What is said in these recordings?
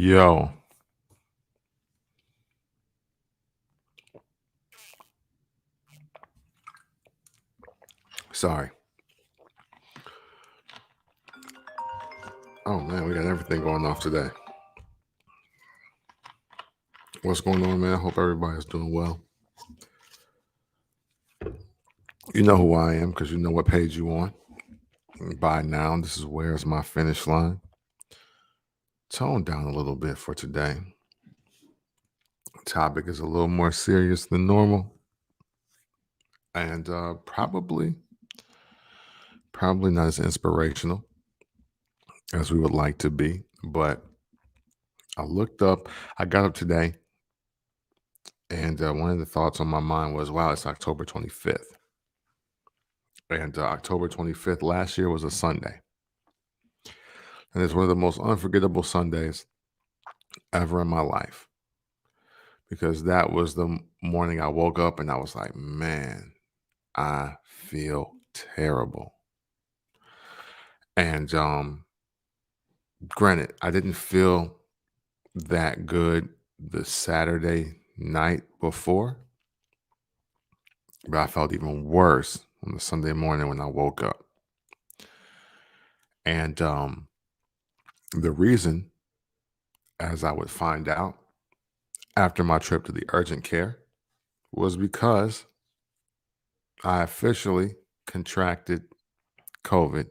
Yo, sorry. Oh man, we got everything going off today. What's going on, man? I hope everybody's doing well. You know who I am because you know what page you on. By now, this is Where's My Finish Line. Tone down a little bit for today. Topic is a little more serious than normal. And probably not as inspirational as we would like to be. But I got up today, and one of the thoughts on my mind was, wow, it's October 25th. And October 25th last year was a Sunday. And it's one of the most unforgettable Sundays ever in my life because that was the morning I woke up and I was like, man, I feel terrible. And granted, I didn't feel that good the Saturday night before, but I felt even worse on the Sunday morning when I woke up. And the reason, as I would find out after my trip to the urgent care, was because I officially contracted COVID,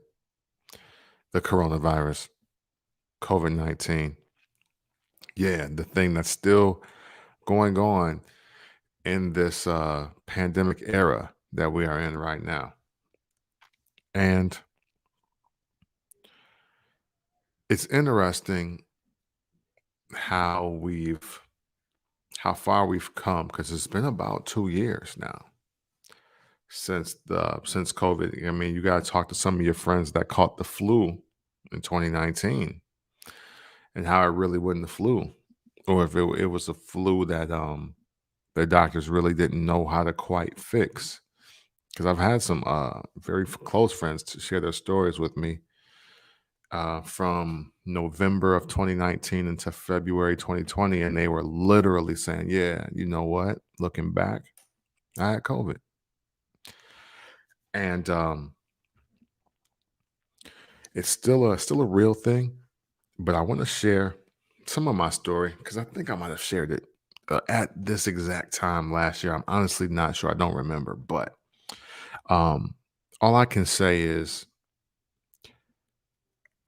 the coronavirus, COVID-19. Yeah, the thing that's still going on in this pandemic era that we are in right now. And it's interesting how how far we've come because it's been about 2 years now since COVID. I mean, you got to talk to some of your friends that caught the flu in 2019 and how it really wasn't the flu, or if it was a flu that the doctors really didn't know how to quite fix. Because I've had some very close friends to share their stories with me from November of 2019 into February 2020, and they were literally saying, "Yeah, you know what? Looking back, I had COVID," and it's still a real thing. But I want to share some of my story because I think I might have shared it at this exact time last year. I'm honestly not sure. I don't remember, but um, all I can say is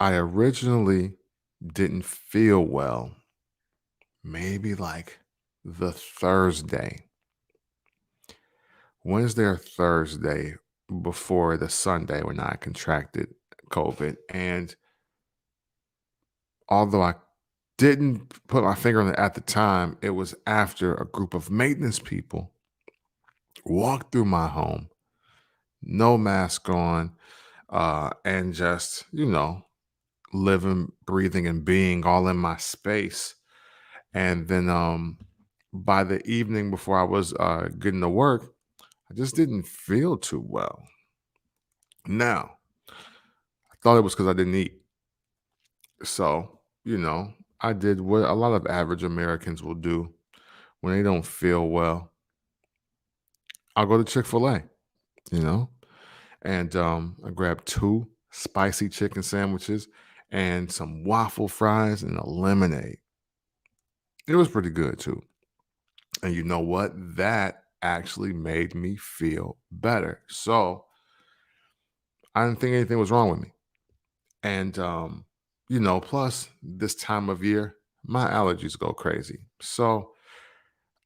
I originally didn't feel well, maybe like the Thursday, Wednesday or Thursday before the Sunday when I contracted COVID. And although I didn't put my finger on it at the time, it was after a group of maintenance people walked through my home, no mask on, and just, living, breathing, and being all in my space. And then by the evening before I was getting to work, I just didn't feel too well. Now, I thought it was because I didn't eat. So, I did what a lot of average Americans will do when they don't feel well. I'll go to Chick-fil-A, you know, and I grabbed two spicy chicken sandwiches and some waffle fries and a lemonade. It was pretty good too. And you know what? That actually made me feel better. So I didn't think anything was wrong with me. And, plus this time of year, my allergies go crazy. So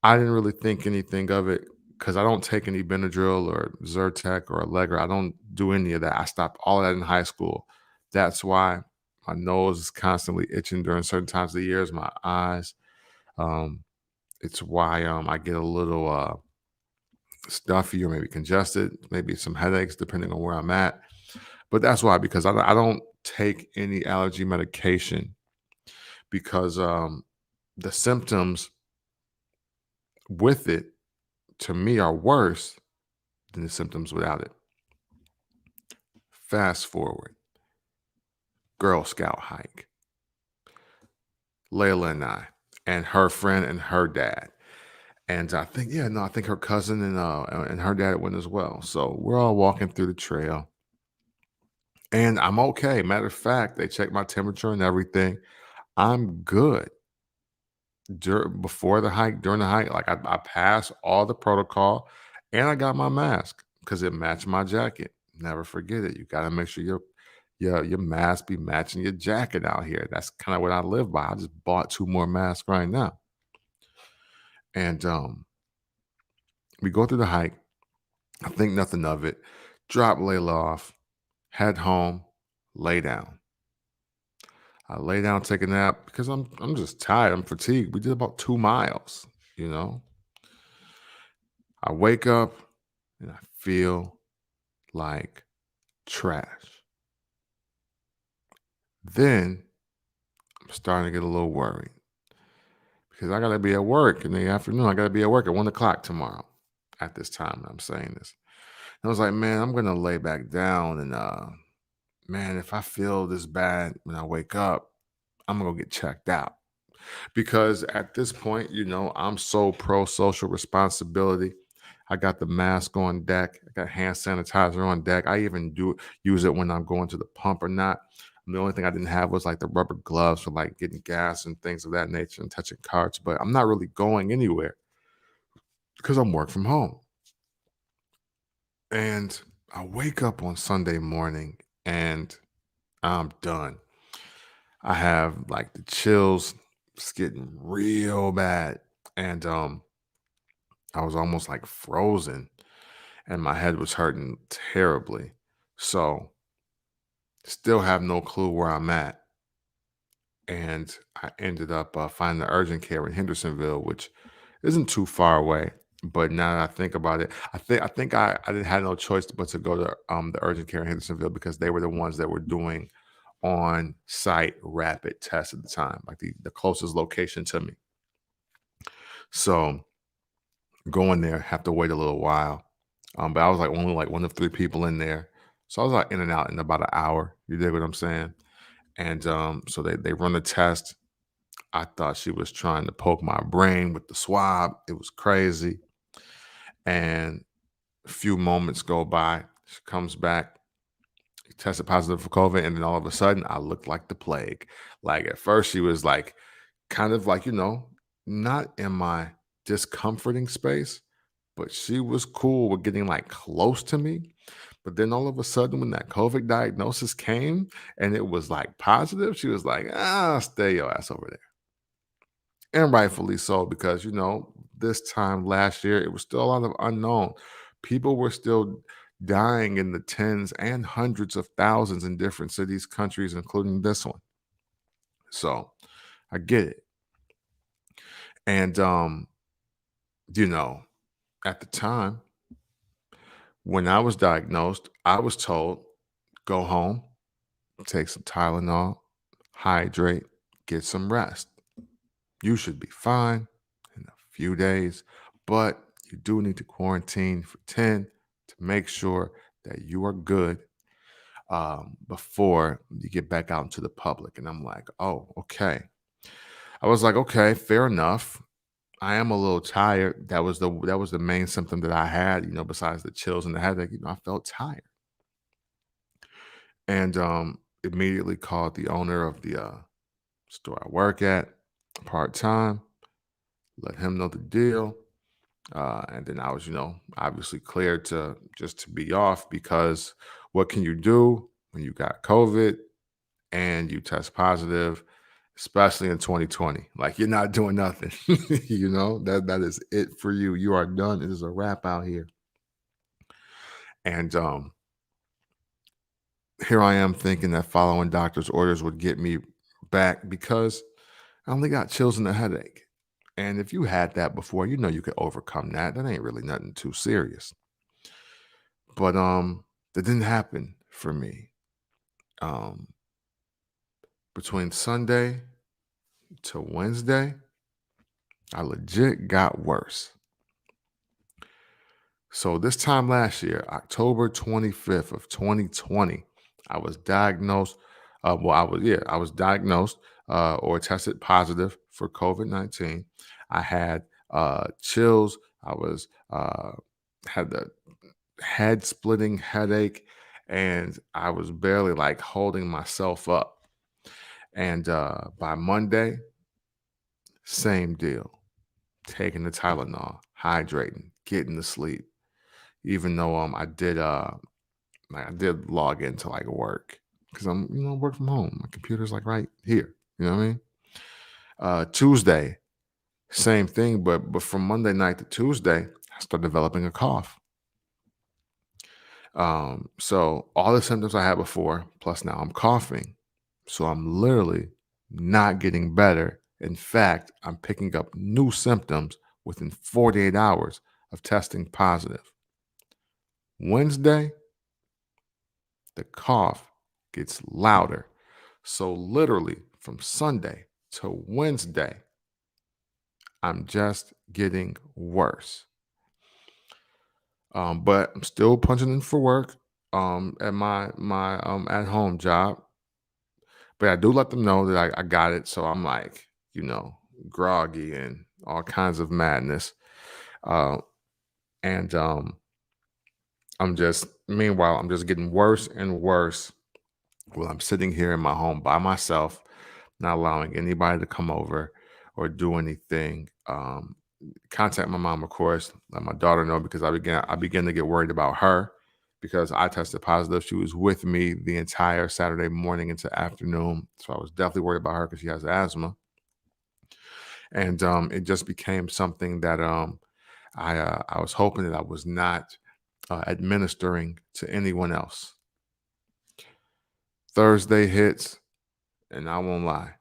I didn't really think anything of it because I don't take any Benadryl or Zyrtec or Allegra. I don't do any of that. I stopped all of that in high school. That's why my nose is constantly itching during certain times of the years, my eyes. Um, it's why I get a little stuffy or maybe congested, maybe some headaches depending on where I'm at. But that's why, because I don't take any allergy medication because the symptoms with it to me are worse than the symptoms without it. Fast forward, Girl Scout hike. Layla and I, and her friend and her dad. And I think, yeah, no, I think her cousin and her dad went as well. So we're all walking through the trail, and I'm okay. Matter of fact, they checked my temperature and everything. I'm good. Before the hike, during the hike, like I passed all the protocol, and I got my mask because it matched my jacket. Never forget it. You got to make sure your mask be matching your jacket out here. That's kind of what I live by. I just bought two more masks right now, and we go through the hike. I think nothing of it. Drop Layla off, head home, lay down. I lay down, take a nap because I'm just tired. I'm fatigued. We did about 2 miles, you know. I wake up and I feel like trash. Then I'm starting to get a little worried because I gotta be at work in the afternoon. I gotta be at work at 1 o'clock tomorrow at this time. And I'm saying this. And I was like, man, I'm gonna lay back down and man, if I feel this bad when I wake up, I'm gonna go get checked out. Because at this point, I'm so pro social responsibility. I got the mask on deck. I got hand sanitizer on deck. I even do use it when I'm going to the pump or not. The only thing I didn't have was like the rubber gloves for like getting gas and things of that nature and touching carts. But I'm not really going anywhere because I'm work from home. And I wake up on Sunday morning and I'm done. I have like the chills. It's getting real bad. And I was almost like frozen and my head was hurting terribly. So, still have no clue where I'm at. And I ended up finding the urgent care in Hendersonville, which isn't too far away. But now that I think about it, I didn't have no choice but to go to the urgent care in Hendersonville because they were the ones that were doing on site rapid tests at the time, like the closest location to me. So going there, have to wait a little while. But I was like only like one of three people in there. So I was like in and out in about an hour. You dig what I'm saying? And so they run the test. I thought she was trying to poke my brain with the swab. It was crazy. And a few moments go by. She comes back, tested positive for COVID, and then all of a sudden I looked like the plague. Like at first she was like kind of like, not in my discomforting space, but she was cool with getting like close to me. But then all of a sudden, when that COVID diagnosis came and it was like positive, she was like, stay your ass over there. And rightfully so, because, this time last year, it was still a lot of unknown. People were still dying in the tens and hundreds of thousands in different cities, countries, including this one. So I get it. And, you know, at the time, when I was diagnosed, I was told, go home, take some Tylenol, hydrate, get some rest. You should be fine in a few days, but you do need to quarantine for 10 to make sure that you are good before you get back out into the public. And I'm like, oh, okay. I was like, okay, fair enough. I am a little tired. That was the main symptom that I had, besides the chills and the headache. I felt tired. And immediately called the owner of the store I work at part time, let him know the deal. And then I was, obviously cleared to be off because what can you do when you got COVID and you test positive, especially in 2020? Like you're not doing nothing. That is it for you. You are done. It is a wrap out here. And here I am thinking that following doctor's orders would get me back because I only got chills and a headache. And if you had that before, you could overcome that. That ain't really nothing too serious. But that didn't happen for me. Um Between Sunday to Wednesday, I legit got worse. So this time last year, October 25th of 2020, I was diagnosed. Well, I was diagnosed or tested positive for COVID-19. I had chills. I was had the head splitting headache, and I was barely like holding myself up. And by Monday, same deal. Taking the Tylenol, hydrating, getting to sleep. Even though I did log into like work because I'm work from home. My computer's like right here. You know what I mean? Tuesday, same thing, but from Monday night to Tuesday, I started developing a cough. So all the symptoms I had before, plus now I'm coughing. So I'm literally not getting better. In fact, I'm picking up new symptoms within 48 hours of testing positive. Wednesday, the cough gets louder. So literally from Sunday to Wednesday, I'm just getting worse. But I'm still punching in for work at my at home job. But I do let them know that I got it. So I'm like, groggy and all kinds of madness. Uh, and meanwhile, I'm just getting worse and worse while I'm sitting here in my home by myself, not allowing anybody to come over or do anything. Contact my mom, of course, let my daughter know because I began to get worried about her because I tested positive. She was with me the entire Saturday morning into afternoon. So I was definitely worried about her because she has asthma. And it just became something that I was hoping that I was not administering to anyone else. Thursday hits, and I won't lie.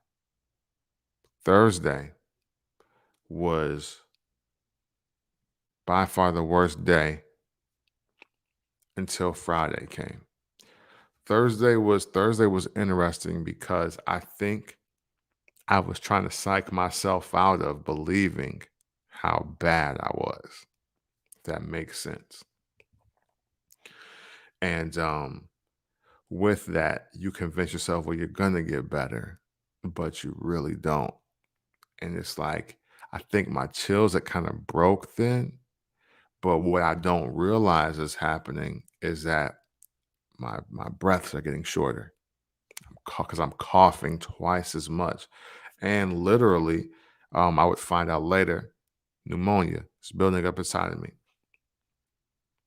Thursday was by far the worst day until Friday came. Thursday was interesting because I think I was trying to psych myself out of believing how bad I was. If that makes sense. And with that, you convince yourself, well, you're gonna get better, but you really don't. And it's like I think my chills that kind of broke then. But what I don't realize is happening is that my breaths are getting shorter because I'm coughing twice as much. And literally, I would find out later, pneumonia is building up inside of me.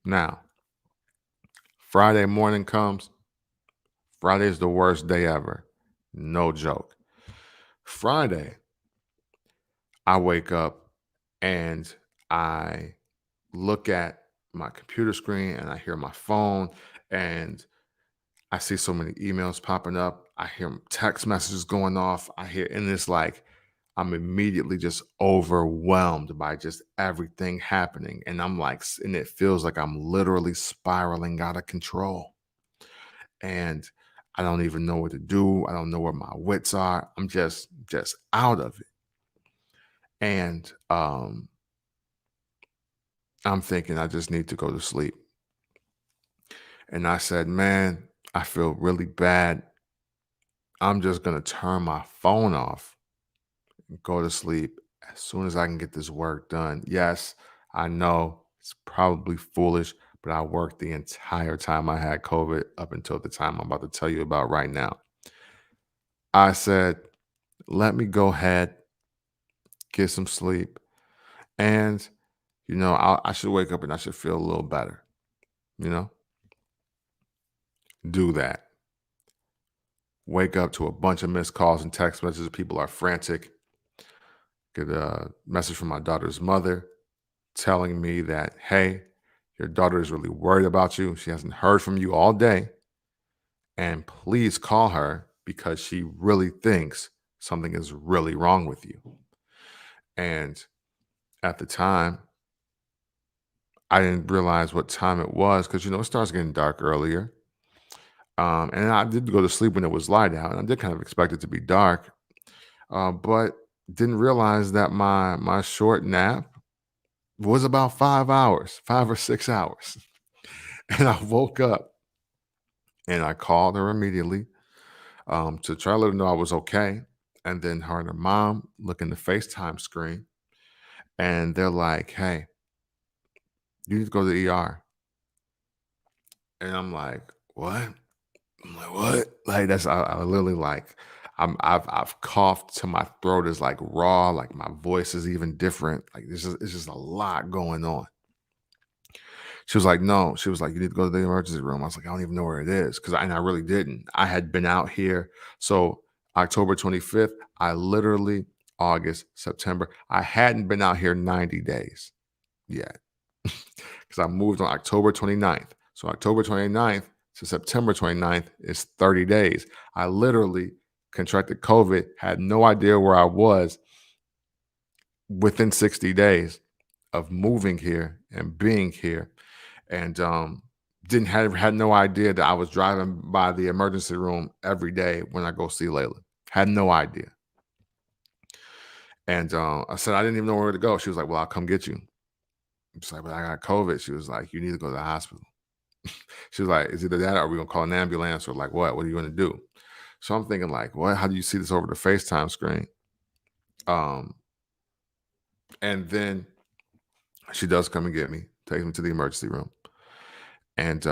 Now, Friday morning comes. Friday is the worst day ever. No joke. Friday, I wake up and I look at my computer screen and I hear my phone and I see so many emails popping up. I hear text messages going off. And it's like I'm immediately just overwhelmed by just everything happening. And and it feels like I'm literally spiraling out of control. And I don't even know what to do. I don't know where my wits are. I'm just out of it. And I'm thinking I just need to go to sleep. And I said, man, I feel really bad. I'm just gonna turn my phone off and go to sleep as soon as I can get this work done. Yes, I know it's probably foolish, but I worked the entire time I had COVID up until the time I'm about to tell you about right now. I said, let me go ahead, get some sleep, and I should wake up and I should feel a little better. You know, do that. Wake up to a bunch of missed calls and text messages. People are frantic. Get a message from my daughter's mother telling me that, hey, your daughter is really worried about you. She hasn't heard from you all day. And please call her because she really thinks something is really wrong with you. And at the time, I didn't realize what time it was because, it starts getting dark earlier. And I did go to sleep when it was light out. And I did kind of expect it to be dark, but didn't realize that my short nap was about 5 hours, 5 or 6 hours. And I woke up and I called her immediately. to try to let her know I was okay. And then her and her mom look in the FaceTime screen and they're like, "Hey, you need to go to the ER." And I'm like, "What?" I'm like, "What?" Like that's I literally like I've coughed till my throat is like raw, like my voice is even different. Like it's just a lot going on. She was like, "No." She was like, "You need to go to the emergency room." I was like, "I don't even know where it is," because I really didn't. I had been out here. So October 25th, I literally August, September. I hadn't been out here 90 days yet because I moved on October 29th. So October 29th to September 29th is 30 days. I literally contracted COVID, had no idea where I was within 60 days of moving here and being here, and didn't have had no idea that I was driving by the emergency room every day when I go see Layla. Had no idea. And I said I didn't even know where to go. She was like, "Well, I'll come get you." It's like, "But I got COVID." She was like, "You need to go to the hospital." She was like, "It's either that or we're gonna call an ambulance or like what? What are you gonna do?" So I'm thinking like, what? How do you see this over the FaceTime screen? Um, and then she does come and get me, takes me to the emergency room, and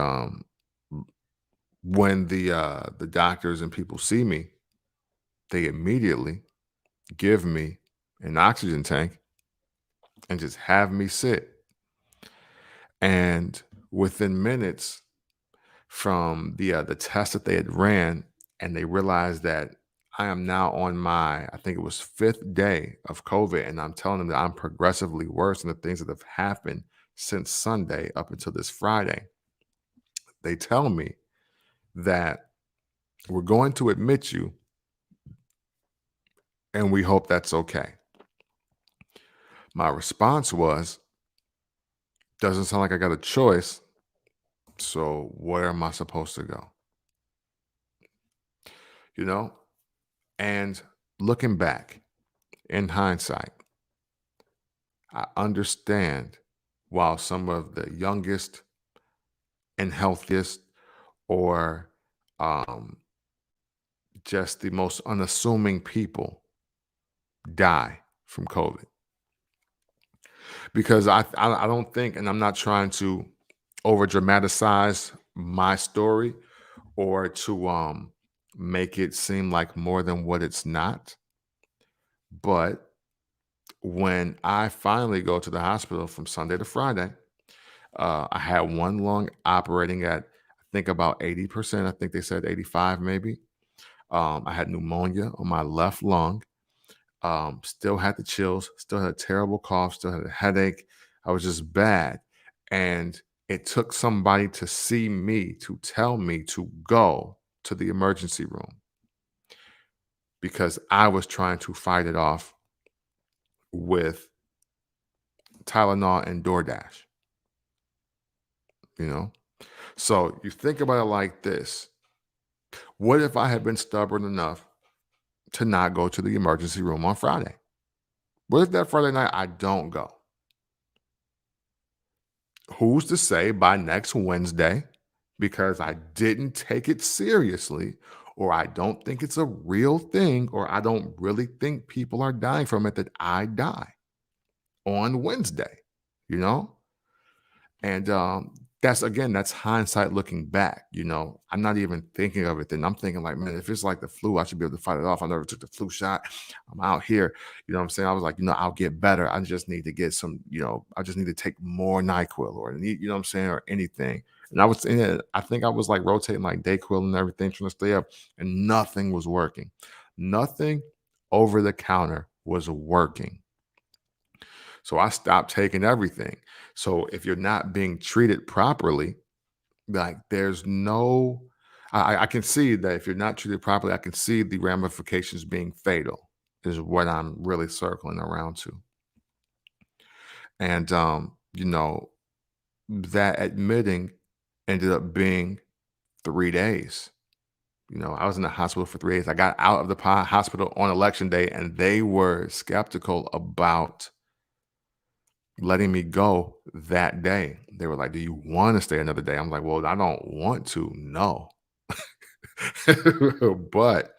when the doctors and people see me, they immediately give me an oxygen tank and just have me sit. And within minutes from the test that they had ran, and they realized that I am now on my, I think it was fifth day of COVID, and I'm telling them that I'm progressively worse and the things that have happened since Sunday up until this Friday. They tell me that we're going to admit you, and we hope that's okay. My response was, doesn't sound like I got a choice. So where am I supposed to go? You know? And looking back in hindsight, I understand while some of the youngest and healthiest or um, just the most unassuming people die from COVID. Because I don't think, and I'm not trying to over dramatize my story or to make it seem like more than what it's not. But when I finally go to the hospital from Sunday to Friday, I had one lung operating at, I think, about 80%. I think they said 85 maybe. I had pneumonia on my left lung. Still had the chills, still had a terrible cough, still had a headache. I was just bad. And it took somebody to see me to tell me to go to the emergency room because I was trying to fight it off with Tylenol and DoorDash, you know? So you think about it like this. What if I had been stubborn enough to not go to the emergency room on Friday? What if that Friday night I don't go? Who's to say by next Wednesday, because I didn't take it seriously, or I don't think it's a real thing, or I don't really think people are dying from it, that I die on Wednesday, you know? And that's again, that's hindsight looking back. I'm not even thinking of it then. I'm thinking like, man, if it's like the flu, I should be able to fight it off. I never took the flu shot. I'm out here. You know what I'm saying? I was like, I'll get better. I just need to get some, I just need to take more NyQuil or you know what I'm saying, or anything. And I was in it, I think I was like rotating like Dayquil and everything, trying to stay up, and nothing was working. Nothing over the counter was working. So I stopped taking everything. So if you're not being treated properly, like there's no, I can see that if you're not treated properly, I can see the ramifications being fatal, is what I'm really circling around to. And, that admitting ended up being 3 days. I was in the hospital for 3 days. I got out of the hospital on election day, and they were skeptical about letting me go that day. They were like, "Do you want to stay another day?" I'm like, "Well, I don't want to, no." But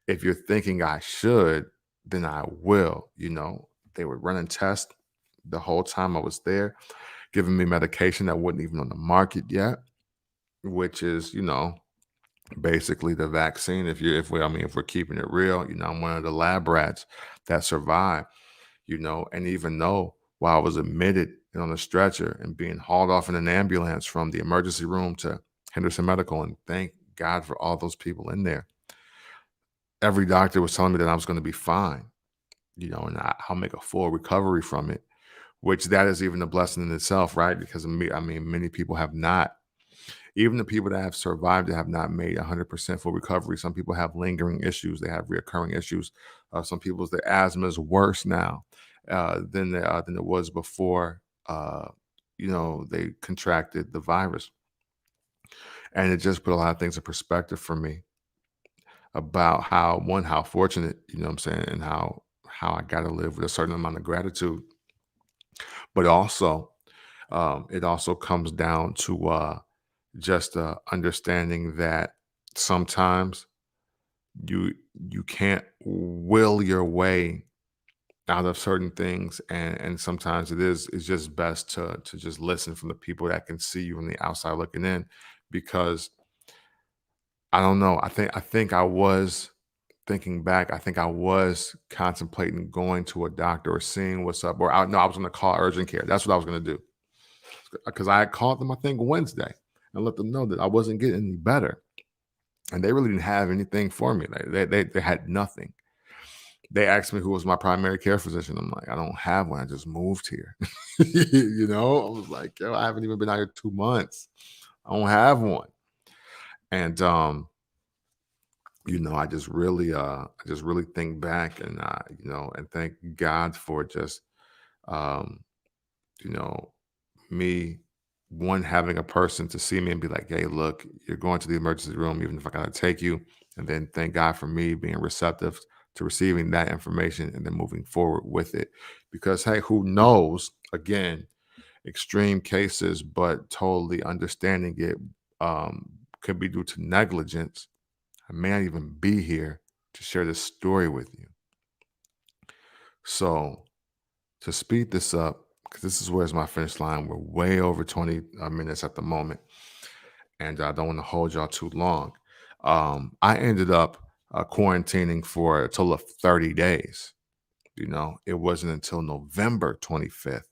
If you're thinking I should, then I will. They were running tests the whole time I was there, giving me medication that wasn't even on the market yet, which is, basically the vaccine. If we're keeping it real, I'm one of the lab rats that survived, and even though while I was admitted and on a stretcher and being hauled off in an ambulance from the emergency room to Henderson Medical, and thank God for all those people in there, every doctor was telling me that I was going to be fine, and I'll make a full recovery from it, which that is even a blessing in itself, right? Because many people have not. Even the people that have survived it have not made 100% full recovery. Some people have lingering issues. They have reoccurring issues. Some people's their asthma is worse now than it was before. They contracted the virus, and it just put a lot of things in perspective for me about how fortunate, what I'm saying, and how I got to live with a certain amount of gratitude. But also, it also comes down to just understanding that sometimes you you can't will your way out of certain things, and sometimes it's just best to just listen from the people that can see you on the outside looking in, because I don't know, I think I was thinking back, I think I was contemplating going to a doctor or seeing what's up, or no, I was going to call urgent care. That's what I was going to do, because I had called them, I think, Wednesday, and let them know that I wasn't getting any better. And they really didn't have anything for me. Like they had nothing. They asked me who was my primary care physician. I'm like, I don't have one. I just moved here. I was like, yo, I haven't even been out here 2 months. I don't have one. And I just really think back, and and thank God for just um, you know, me, one, having a person to see me and be like, hey, look, you're going to the emergency room, even if I gotta take you. And then thank God for me being receptive to receiving that information and then moving forward with it. Because hey, who knows? Again, extreme cases, but totally understanding it could be due to negligence. I may not even be here to share this story with you. So to speed this up, because this is where's my finish line. We're way over 20 minutes at the moment, and I don't want to hold y'all too long. I ended up quarantining for a total of 30 days. It wasn't until November 25th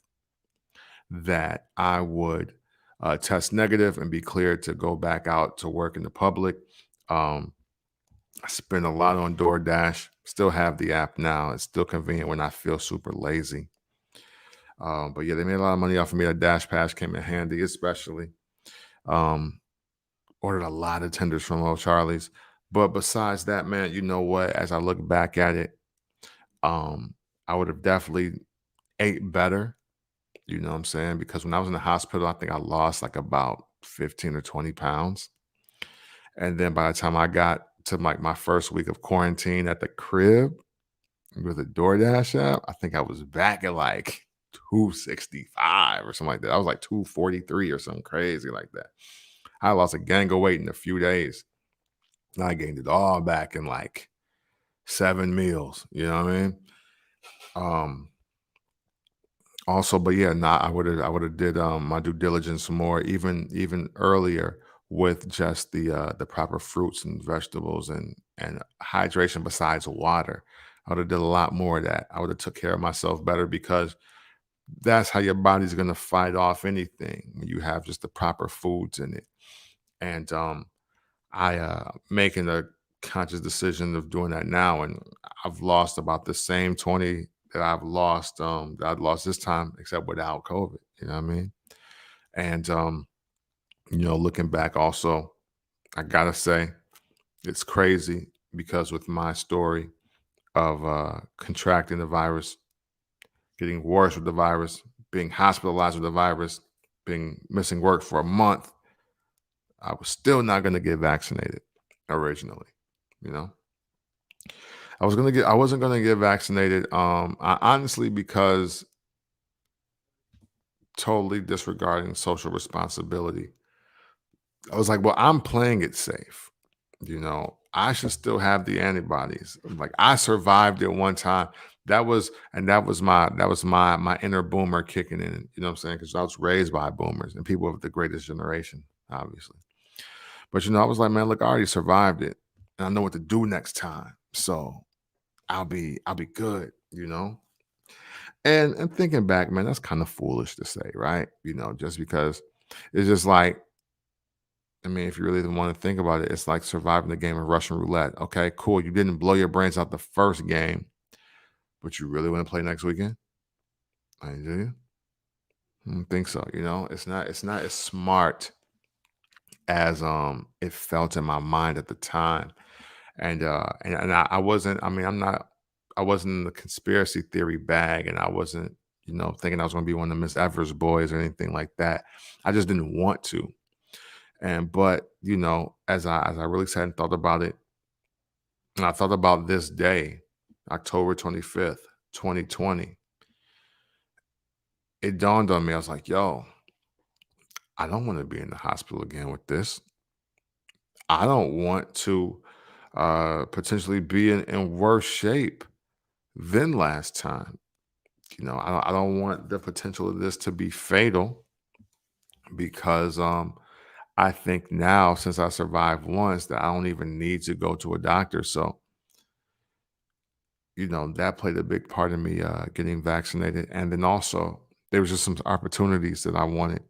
that I would test negative and be cleared to go back out to work in the public. Um, I spend a lot on DoorDash. Still have the app now. It's still convenient when I feel super lazy. But yeah, they made a lot of money off of me. That Dash Pass came in handy, especially. Um, Ordered a lot of tenders from Old Charlie's. But besides that, man, you know what? As I look back at it, um, I would have definitely ate better. You know what I'm saying? Because when I was in the hospital, I think I lost like about 15 or 20 pounds. And then by the time I got to like my first week of quarantine at the crib with a DoorDash app, I think I was back at like 265 or something like that. I was like 243 or something crazy like that. I lost a gang of weight in a few days. And I gained it all back in like 7 meals. You know what I mean? Um, Also, but yeah, nah, I would have did my due diligence more, even earlier, with just the proper fruits and vegetables and hydration besides water. I would have did a lot more of that. I would have took care of myself better, because that's how your body's gonna fight off anything when you have just the proper foods in it. And I making a conscious decision of doing that now, and I've lost about the same 20 that I've lost this time, except without COVID. You know what I mean? And looking back, also, I gotta say it's crazy, because with my story of contracting the virus, getting worse with the virus, being hospitalized with the virus, being missing work for a month, I was still not going to get vaccinated originally. You know, I wasn't going to get vaccinated. Honestly, because totally disregarding social responsibility. I was like, well, I'm playing it safe. I should still have the antibodies. Like, I survived it one time. That was my inner boomer kicking in. You know what I'm saying? Because I was raised by boomers and people of the greatest generation, obviously. But I was like, man, look, I already survived it, and I know what to do next time. So I'll be good. And thinking back, man, that's kind of foolish to say, right? Just because it's just like, I mean, if you really want to think about it, it's like surviving the game of Russian roulette. Okay, cool. You didn't blow your brains out the first game, but you really want to play next weekend? I do. I don't think so. It's not as smart as it felt in my mind at the time. And I wasn't, I mean, I wasn't in the conspiracy theory bag, and I wasn't, thinking I was gonna be one of the Miss Evers boys or anything like that. I just didn't want to. But as I really sat and thought about it, and I thought about this day, October 25th, 2020, it dawned on me. I was like, yo, I don't want to be in the hospital again with this. I don't want to potentially be in worse shape than last time. I don't want the potential of this to be fatal because I think now, since I survived once, that I don't even need to go to a doctor. So, that played a big part in me getting vaccinated. And then also, there was just some opportunities that I wanted,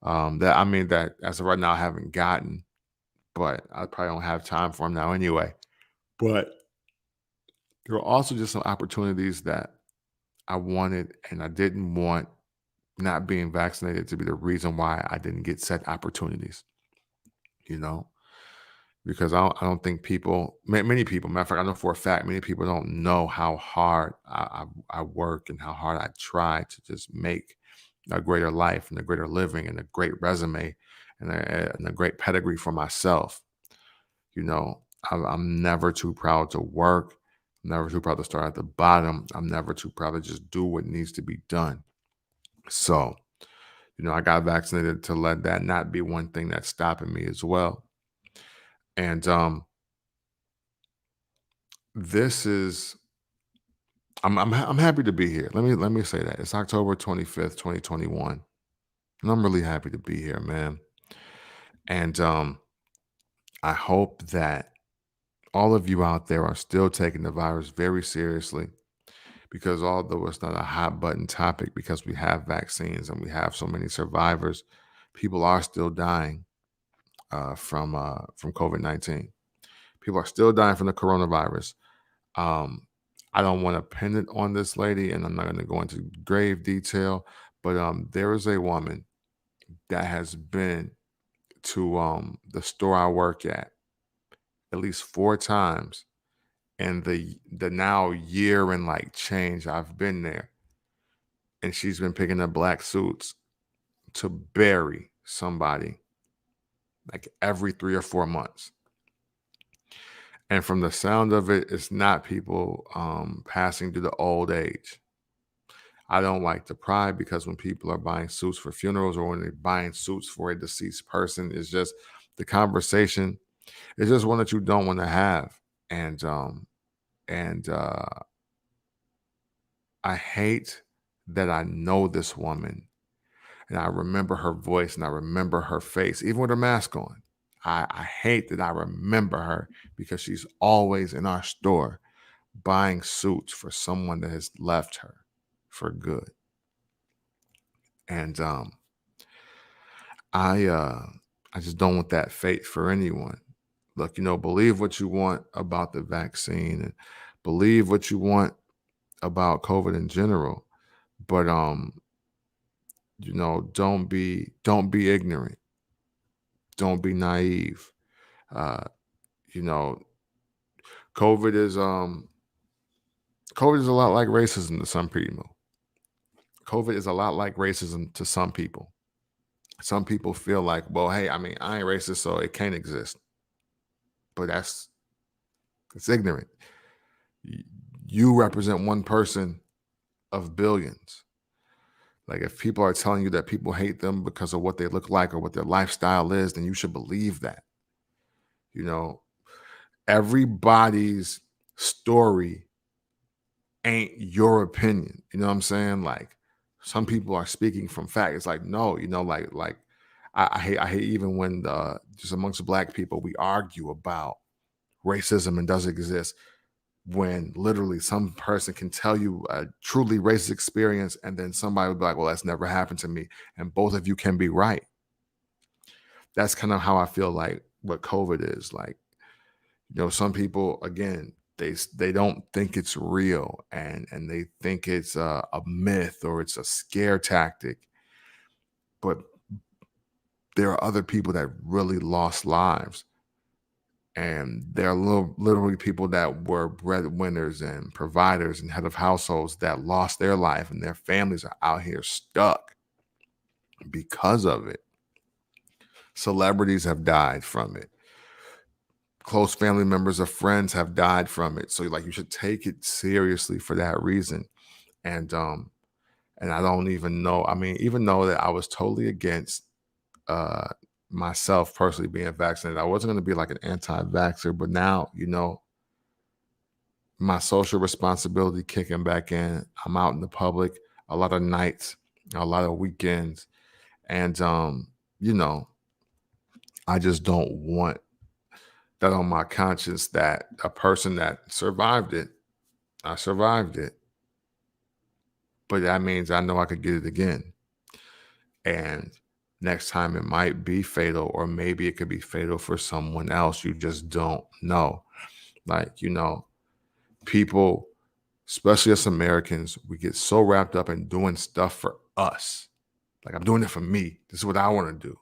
that I mean, that as of right now, I haven't gotten, but I probably don't have time for them now anyway. But there were also just some opportunities that I wanted, and I didn't want not being vaccinated to be the reason why I didn't get said opportunities, you know, because I don't think many people, matter of fact, I know for a fact, many people don't know how hard I work and how hard I try to just make a greater life and a greater living and a great resume and a great pedigree for myself. I'm never too proud to work, never too proud to start at the bottom. I'm never too proud to just do what needs to be done. So, I got vaccinated to let that not be one thing that's stopping me as well. And this is I'm happy to be here. Let me say that. It's October 25th, 2021. And I'm really happy to be here, man. And I hope that all of you out there are still taking the virus very seriously, because although it's not a hot button topic because we have vaccines and we have so many survivors, people are still dying from COVID-19. People are still dying from the coronavirus. Um, I don't want to pin it on this lady, and I'm not going to go into grave detail, but there is a woman that has been to the store I work at least 4 times in the now year and like change I've been there, and she's been picking up black suits to bury somebody like every 3 or 4 months. And from the sound of it, it's not people passing through the old age. I don't like to pry, because when people are buying suits for funerals or when they're buying suits for a deceased person, it's just the conversation. It's just one that you don't want to have. And I hate that I know this woman, and I remember her voice and I remember her face, even with her mask on. I hate that I remember her because she's always in our store buying suits for someone that has left her for good. And I uh I just don't want that fate for anyone. Look, believe what you want about the vaccine, and believe what you want about COVID in general. But don't be ignorant. Don't be naive. Uh, you know, COVID is um COVID is a lot like racism to some people. COVID is a lot like racism to some people. Some people feel like, well, hey, I mean, I ain't racist, so it can't exist. But it's ignorant. Y- You represent one person of billions. Like, if people are telling you that people hate them because of what they look like or what their lifestyle is, then you should believe that. You know, everybody's story ain't your opinion. You know what I'm saying? Like some people are speaking from fact. It's like, no, I hate even when just amongst black people we argue about racism and does it exist when literally some person can tell you a truly racist experience and then somebody would be like, well, that's never happened to me. And both of you can be right. That's kind of how I feel like what COVID is. Like, some people again, they don't think it's real and they think it's a myth or it's a scare tactic. But there are other people that really lost lives. And there are literally people that were breadwinners and providers and head of households that lost their life and their families are out here stuck because of it. Celebrities have died from it. Close family members or friends have died from it. So like you should take it seriously for that reason. And I don't even know. I mean, even though that I was totally against uh myself personally being vaccinated, I wasn't going to be like an anti-vaxxer, but now, my social responsibility kicking back in. I'm out in the public a lot of nights, a lot of weekends. And you know, I just don't want that on my conscience that a person that survived it, I survived it. But that means I know I could get it again. And next time it might be fatal, or maybe it could be fatal for someone else. You just don't know. Like, people, especially us Americans, we get so wrapped up in doing stuff for us. Like, I'm doing it for me. This is what I want to do.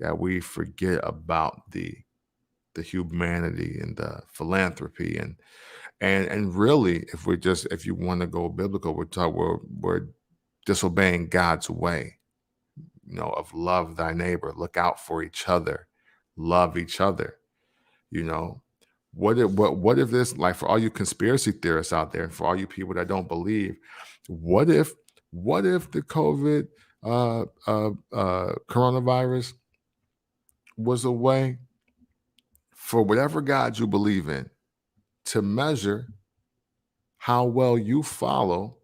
That we forget about the humanity and the philanthropy and really, if you want to go biblical, we're disobeying God's way, of love thy neighbor, look out for each other, love each other. You know, what if this, like, for all you conspiracy theorists out there, and for all you people that don't believe, what if the COVID coronavirus was a way for whatever God you believe in to measure how well you follow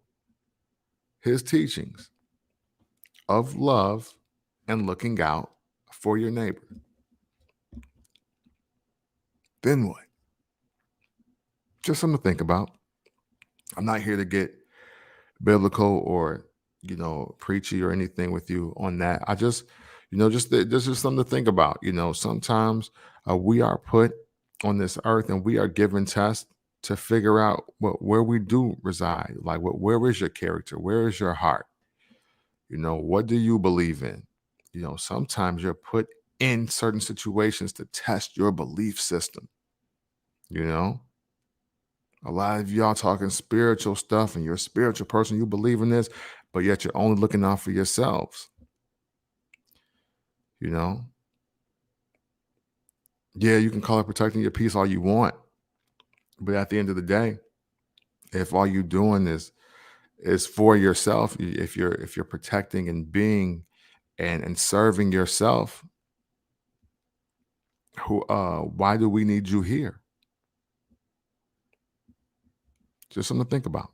his teachings of love and looking out for your neighbor? Then what? Just something to think about. I'm not here to get biblical or, preachy or anything with you on that. I just, this is something to think about. Sometimes we are put on this earth and we are given tests to figure out where we do reside. Like, where is your character? Where is your heart? What do you believe in? Sometimes you're put in certain situations to test your belief system. A lot of y'all talking spiritual stuff and you're a spiritual person, you believe in this, but yet you're only looking out for yourselves. Yeah, you can call it protecting your peace all you want. But at the end of the day, if all you're doing is for yourself, if you're protecting and being and serving yourself, why do we need you here? Just something to think about.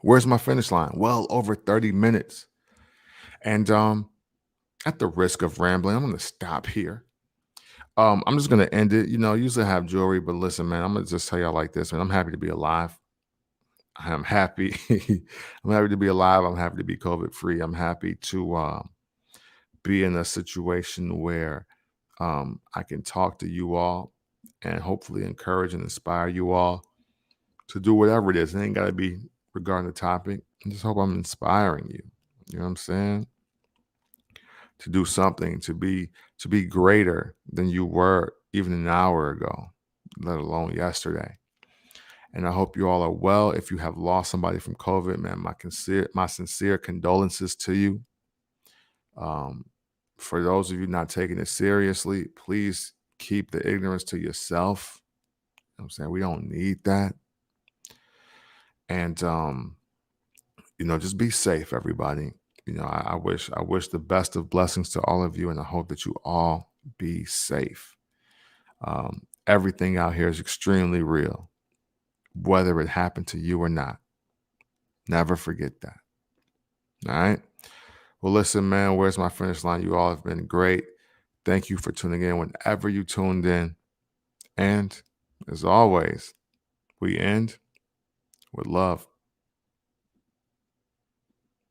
Where's my finish line? Well, over 30 minutes. And at the risk of rambling, I'm going to stop here. I'm just going to end it. Usually I have jewelry, but listen, man, I'm going to just tell y'all like this, man. I'm happy to be alive. I'm happy. I'm happy to be alive. I'm happy to be COVID free. I'm happy to be in a situation where I can talk to you all and hopefully encourage and inspire you all to do whatever it is. It ain't got to be regarding the topic. I just hope I'm inspiring you. You know what I'm saying? To do something, to be greater than you were even an hour ago, let alone yesterday. And I hope you all are well. If you have lost somebody from COVID, man, my sincere condolences to you. For those of you not taking it seriously, please keep the ignorance to yourself. You know what I'm saying? We don't need that. And just be safe, everybody. I wish the best of blessings to all of you, and I hope that you all be safe. Everything out here is extremely real, whether it happened to you or not. Never forget that. All right. Well, listen, man, where's my finish line? You all have been great. Thank you for tuning in whenever you tuned in. And as always, we end with love.